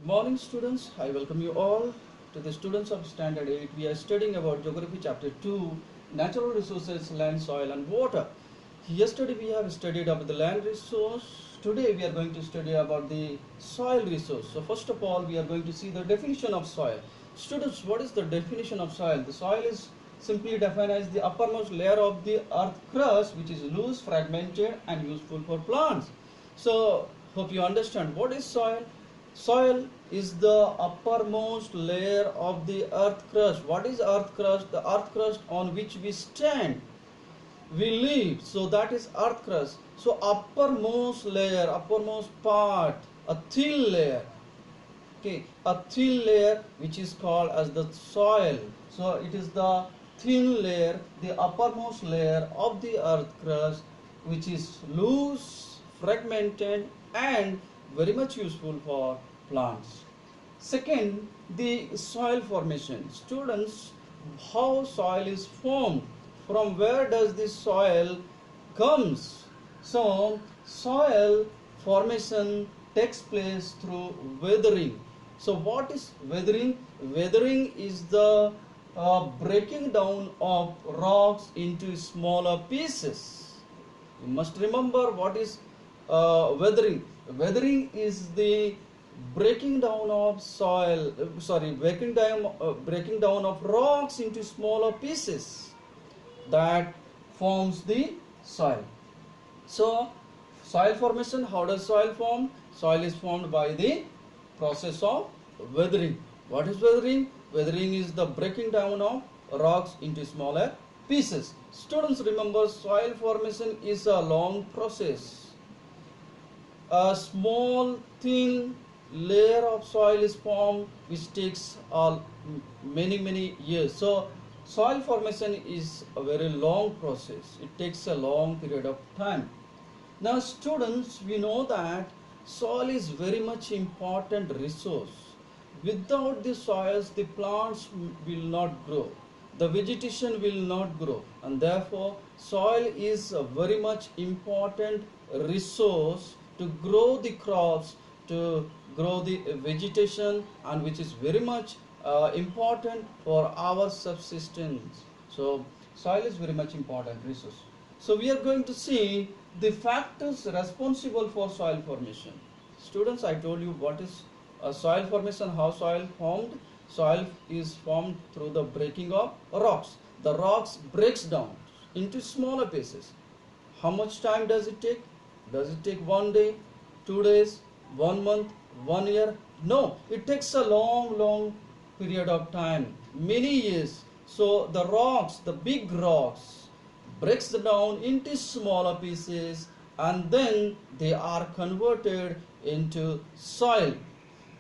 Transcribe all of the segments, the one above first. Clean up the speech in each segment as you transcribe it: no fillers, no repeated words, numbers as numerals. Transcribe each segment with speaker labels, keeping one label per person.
Speaker 1: Morning students, I welcome you all to the students of standard 8. We are studying about geography chapter 2, natural resources, land, soil and water. Yesterday we have studied about the land resource. Today we are going to study about the soil resource. So first of all we are going to see the definition of soil. Students, what is the definition of soil? The soil is simply defined as the uppermost layer of the earth crust which is loose, fragmented and useful for plants. So hope you understand what is soil. Soil is the uppermost layer of the earth crust. What is earth crust? The earth crust on which we stand, we live. So that is earth crust. So uppermost layer, uppermost part, a thin layer. Okay, a thin layer which is called as the soil. So it is the thin layer, the uppermost layer of the earth crust, which is loose, fragmented and very much useful for plants. Second, the soil formation. Students, how soil is formed? From where does this soil comes? So soil formation takes place through weathering. So what is weathering? Weathering is the breaking down of rocks into smaller pieces. You must remember what is weathering. Weathering is the breaking down of soil, breaking down of rocks into smaller pieces that forms the soil. So soil formation, how does soil form? Soil is formed by the process of weathering. What is weathering? Weathering is the breaking down of rocks into smaller pieces. Students, remember soil formation is a long process. A small thin layer of soil is formed which takes many years. So soil formation is a very long process. It takes a long period of time. Now students, we know that soil is very much important resource. Without the soils, the plants will not grow, the vegetation will not grow, and therefore soil is a very much important resource to grow the crops, to grow the vegetation, and which is very much important for our subsistence. So soil is very much important resource. So we are going to see the factors responsible for soil formation. Students, I told you what is soil formation, how soil formed. Soil is formed through the breaking of rocks. The rocks breaks down into smaller pieces. How much time does it take? Does it take 1 day, 2 days, 1 month, 1 year? No, it takes a long period of time, many years. So the rocks, the big rocks, breaks down into smaller pieces and then they are converted into soil.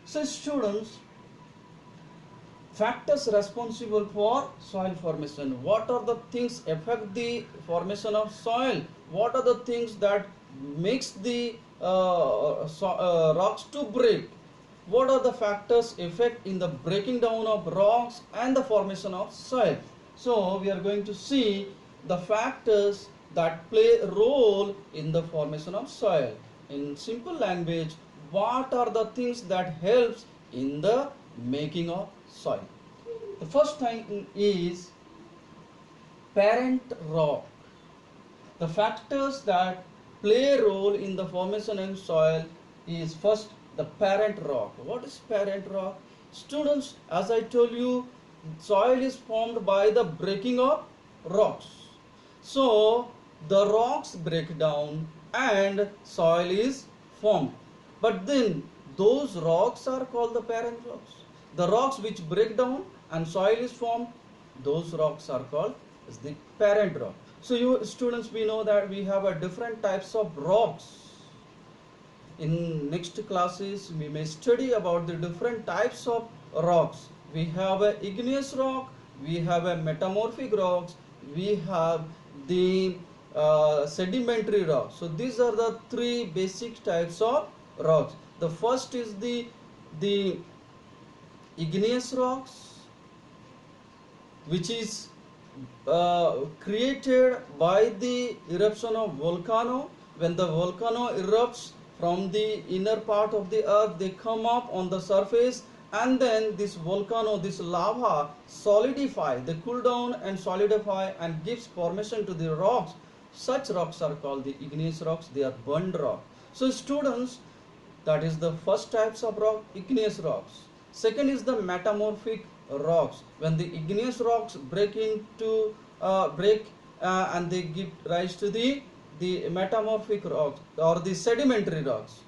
Speaker 1: So students, factors responsible for soil formation. What are the things affect the formation of soil? What are the things that makes the rocks to break? What are the factors effect in the breaking down of rocks and the formation of soil? So we are going to see the factors that play a role in the formation of soil. In simple language, what are the things that helps in the making of soil? The first thing is parent rock. The factors that play a role in the formation of soil is first the parent rock. What is parent rock? Students, as I told you, soil is formed by the breaking of rocks. So the rocks break down and soil is formed. But then those rocks are called the parent rocks. The rocks which break down and soil is formed, those rocks are called as the parent rock. So you students, we know that we have a different types of rocks. In next classes we may study about the different types of rocks. We have a igneous rock, we have a metamorphic rocks, we have the sedimentary rocks. So these are the three basic types of rocks. The first is the igneous rocks, which is created by the eruption of volcano. When the volcano erupts from the inner part of the earth, they come up on the surface, and then this volcano, this lava solidify, they cool down and solidify and gives formation to the rocks. Such rocks are called the igneous rocks. They are burned rock. So students, that is the first types of rock, igneous rocks. Second is the metamorphic rocks. When the igneous rocks break and they give rise to the metamorphic rocks or the sedimentary rocks.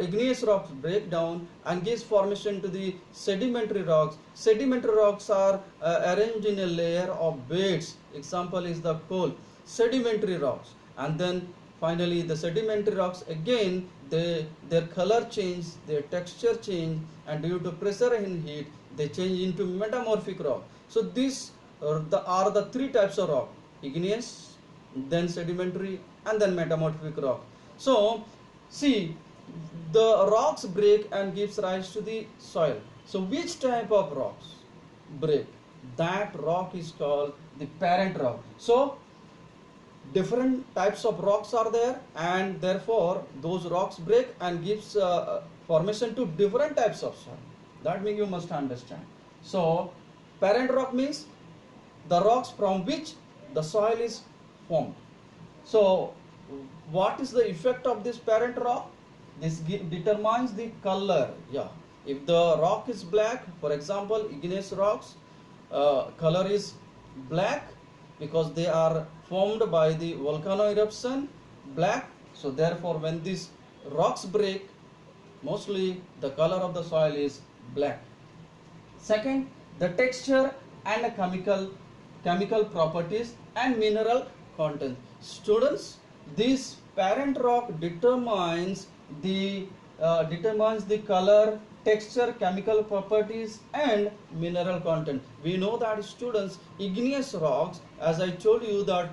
Speaker 1: Igneous rocks break down and gives formation to the sedimentary rocks. Sedimentary rocks are arranged in a layer of beds. Example is the coal. Sedimentary rocks. And then finally the sedimentary rocks again, their color change, their texture change, and due to pressure and heat they change into metamorphic rock. So these are the three types of rock: igneous, then sedimentary, and then metamorphic rock. So see, the rocks break and gives rise to the soil. So which type of rocks break? That rock is called the parent rock. So different types of rocks are there, and therefore those rocks break and gives formation to different types of soil. That means you must understand. So parent rock means the rocks from which the soil is formed. So what is the effect of this parent rock? This determines the color. If the rock is black, for example igneous rocks, color is black because they are formed by the volcano eruption, black. So therefore when these rocks break, mostly the color of the soil is black. Second, the texture and chemical properties and mineral content. Students, this parent rock determines the color, texture, chemical properties and mineral content. We know that students, igneous rocks, as I told you, that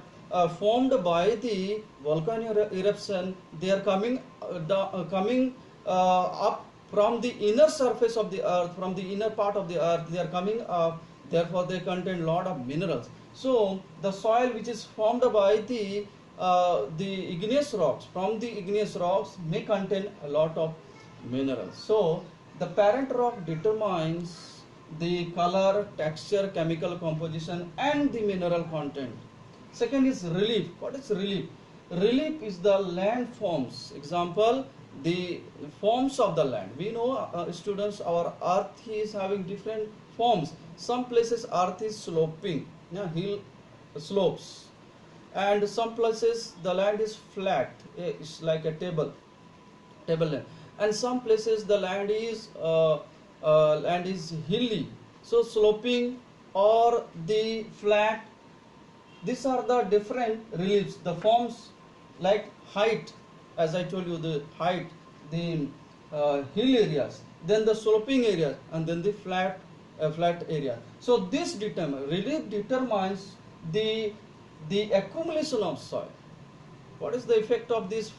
Speaker 1: formed by the volcano eruption, they are coming up from the inner surface of the earth, from the inner part of the earth. They are coming up, therefore they contain lot of minerals. So the soil which is formed by the igneous rocks, from the igneous rocks, may contain a lot of minerals. So the parent rock determines the color, texture, chemical composition and the mineral content. Second is relief. What is relief? Relief is the land forms. Example, the forms of the land. We know students, our earth is having different forms. Some places earth is sloping, hill slopes, and some places the land is flat, it's like a tableland, and some places the land is hilly, so sloping or the flat. These are the different reliefs. The forms like height, as I told you, the height, the hill areas, then the sloping areas, and then the flat area. So this relief determines the accumulation of soil. What is the effect of these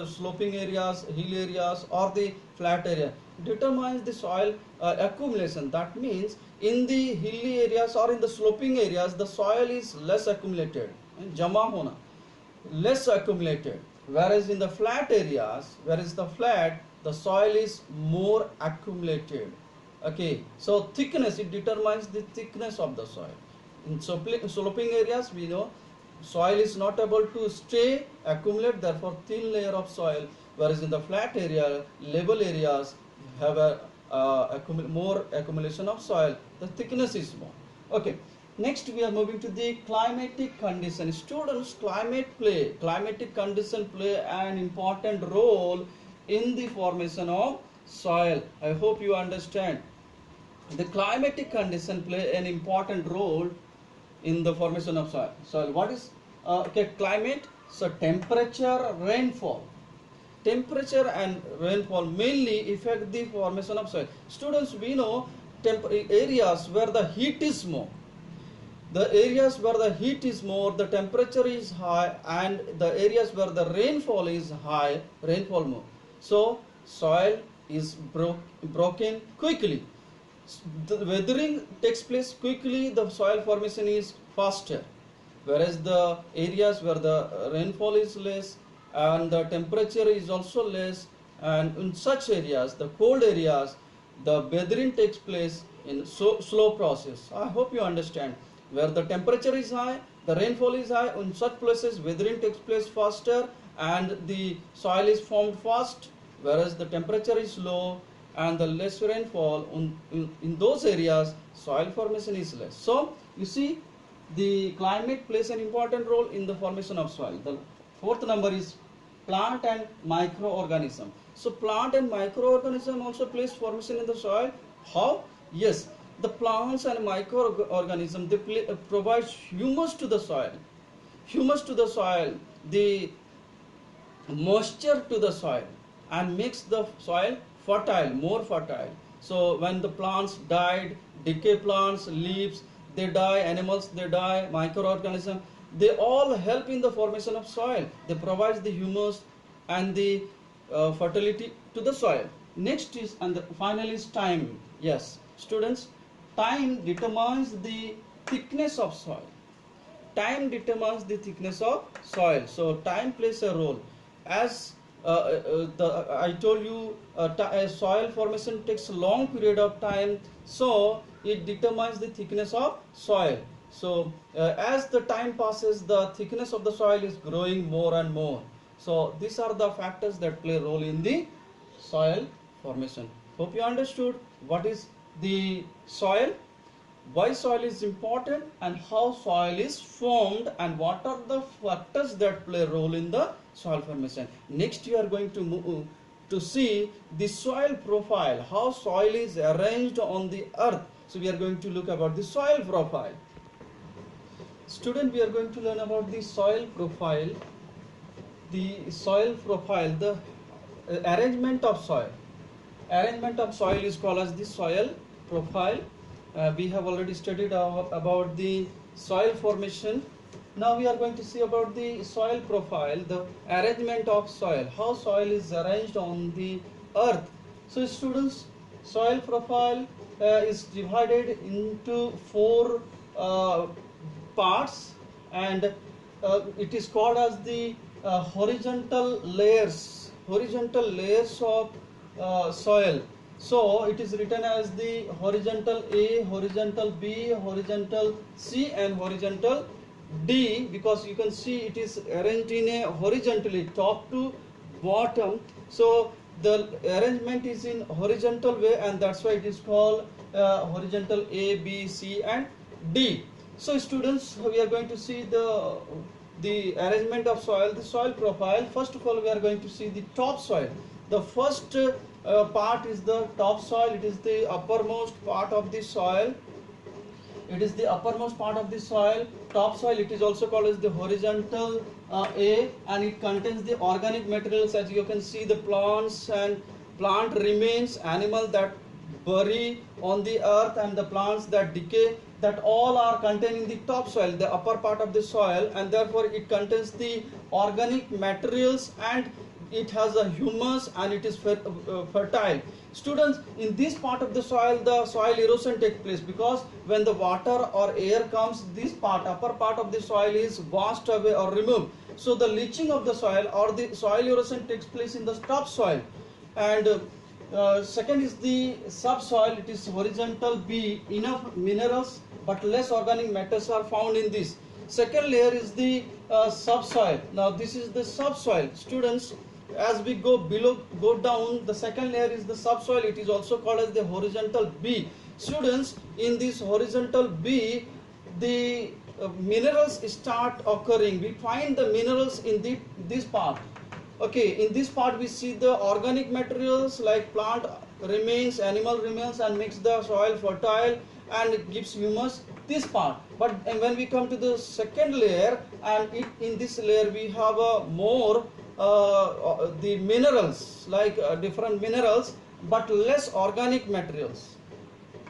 Speaker 1: sloping areas, hill areas or the flat area? Determines the soil accumulation. That means in the hilly areas or in the sloping areas, the soil is less accumulated, jama hona, less accumulated, whereas in the flat areas, the soil is more accumulated. Okay, so thickness, it determines the thickness of the soil. In sloping areas, we know soil is not able to stay accumulate, therefore thin layer of soil, whereas in the flat area, level areas have a more accumulation of soil, the thickness is more. Okay, next we are moving to the climatic condition. Students, climatic condition play an important role in the formation of soil. I hope you understand. The climatic condition play an important role in the formation of soil. What is climate? So temperature, rainfall. Temperature and rainfall mainly affect the formation of soil. Students, we know areas where the heat is more. The areas where the heat is more, the temperature is high, and the areas where the rainfall is high, rainfall more. So soil is broken quickly. The weathering takes place quickly, the soil formation is faster, whereas the areas where the rainfall is less and the temperature is also less, and in such areas, the cold areas, the weathering takes place in slow process. I hope you understand. Where the temperature is high, the rainfall is high, in such places weathering takes place faster and the soil is formed fast, whereas the temperature is low and the less rainfall in those areas, soil formation is less. So you see, the climate plays an important role in the formation of soil. The fourth number is plant and microorganism. So plant and microorganism also plays formation in the soil. How? Yes, the plants and microorganism, they provide humus to the soil. Humus to the soil, the moisture to the soil, and makes the soil fertile, more fertile. So when the plants died, decay plants, leaves, they die, animals, they die, microorganisms, they all help in the formation of soil. They provide the humus and the fertility to the soil. Next is, and the final is time. Yes, students, time determines the thickness of soil. Time determines the thickness of soil. So time plays a role. As I told you, soil formation takes a long period of time, so it determines the thickness of soil. So as the time passes, the thickness of the soil is growing more and more. So these are the factors that play a role in the soil formation. Hope you understood what is the soil, why soil is important, and how soil is formed, and what are the factors that play a role in the soil formation. Next you are going to move to see the soil profile, how soil is arranged on the earth. So we are going to look about the soil profile. Student, we are going to learn about the soil profile. The soil profile, the arrangement of soil. Arrangement of soil is called as the soil profile. We have already studied about the soil formation. Now we are going to see about the soil profile, the arrangement of soil, how soil is arranged on the earth. So students, soil profile is divided into four parts, and it is called as the horizontal layers of soil. So it is written as the horizontal A, horizontal B, horizontal C, and horizontal D, because you can see it is arranged in a horizontally, top to bottom. So the arrangement is in horizontal way, and that's why it is called horizontal A, B, C, and D. So students, we are going to see the arrangement of soil, the soil profile. First of all, we are going to see the topsoil. The first part is the topsoil. It is the uppermost part of the soil. It is the uppermost part of the soil. Topsoil, it is also called as the horizontal A, and it contains the organic materials. As you can see, the plants and plant remains, animal that bury on the earth, and the plants that decay, that all are contained in the topsoil, the upper part of the soil, and therefore it contains the organic materials, and it has a humus, and it is fertile. Students, in this part of the soil erosion takes place, because when the water or air comes, this part, upper part of the soil is washed away or removed. So the leaching of the soil or the soil erosion takes place in the topsoil. And second is the subsoil. It is horizontal B. Enough minerals but less organic matters are found in this. Second layer is the subsoil. Now this is the subsoil. Students, as we go down, the second layer is the subsoil. It is also called as the horizontal B. Students, in this horizontal B, the minerals start occurring. We find the minerals in this part. Okay, in this part we see the organic materials like plant remains, animal remains, and makes the soil fertile and gives humus, this part. But when we come to the second layer, and in this layer we have more the minerals, like different minerals, but less organic materials.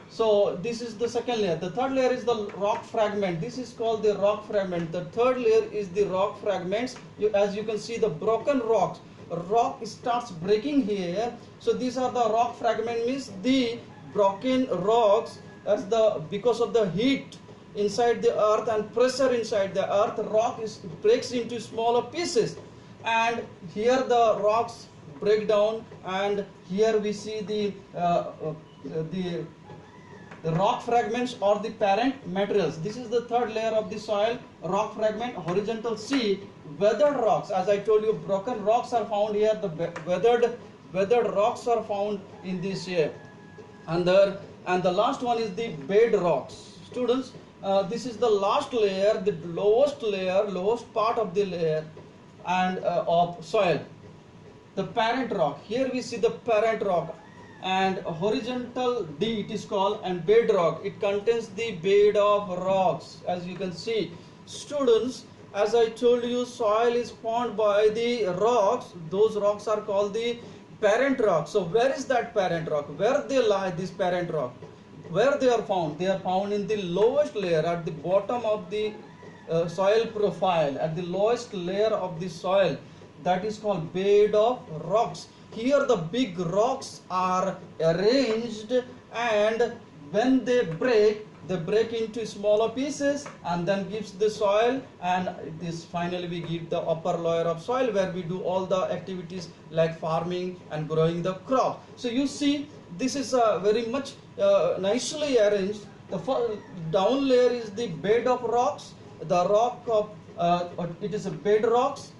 Speaker 1: So this is the second layer. The third layer is the rock fragment. This is called the rock fragment. The third layer is the rock fragments. As you can see, the broken rocks. Rock starts breaking here. So these are the rock fragment, means the broken rocks, because of the heat inside the earth and pressure inside the earth, rock breaks into smaller pieces. and here the rocks break down, and here we see the the rock fragments or the parent materials. This is the third layer of the soil, rock fragment, horizontal sea, weathered rocks. As I told you, broken rocks are found here, the weathered rocks are found in this here. And the last one is the bed rocks. Students, this is the last layer, the lowest layer, lowest part of the layer and of soil, the parent rock. Here we see the parent rock, and horizontal D it is called, and bed rock, it contains the bed of rocks. As you can see, students, as I told you, soil is formed by the rocks. Those rocks are called the parent rock. So where is that parent rock? Where they lie, this parent rock? Where they are found? They are found in the lowest layer, at the bottom of the soil profile, at the lowest layer of the soil, that is called bed of rocks. Here the big rocks are arranged, and when they break into smaller pieces and then gives the soil, and this finally we give the upper layer of soil where we do all the activities like farming and growing the crop. So you see, this is very much nicely arranged. The down layer is the bed of rocks, the rock of it is a bed rocks,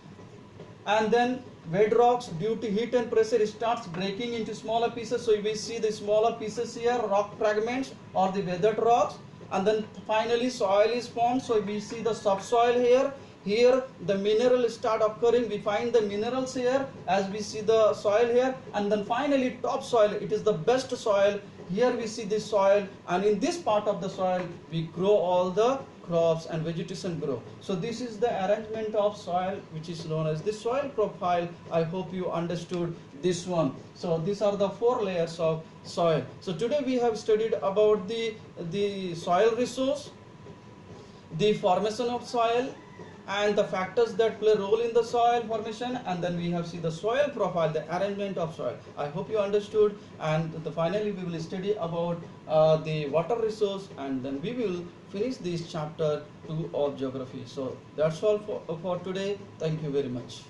Speaker 1: and then bed rocks, due to heat and pressure, it starts breaking into smaller pieces. So we see the smaller pieces here, rock fragments or the weathered rocks, and then finally soil is formed. So we see the subsoil here. Here the minerals start occurring. We find the minerals here as we see the soil here, and then finally topsoil. It is the best soil. Here we see the soil, and in this part of the soil we grow all the crops and vegetation grow. So this is the arrangement of soil, which is known as the soil profile. I hope you understood this one. So these are the 4 layers of soil. So today we have studied about the soil resource, the formation of soil, and the factors that play a role in the soil formation, and then we have seen the soil profile, the arrangement of soil. I hope you understood, and finally we will study about the water resource, and then we will finish this chapter 2 of geography. So that's all for today. Thank you very much.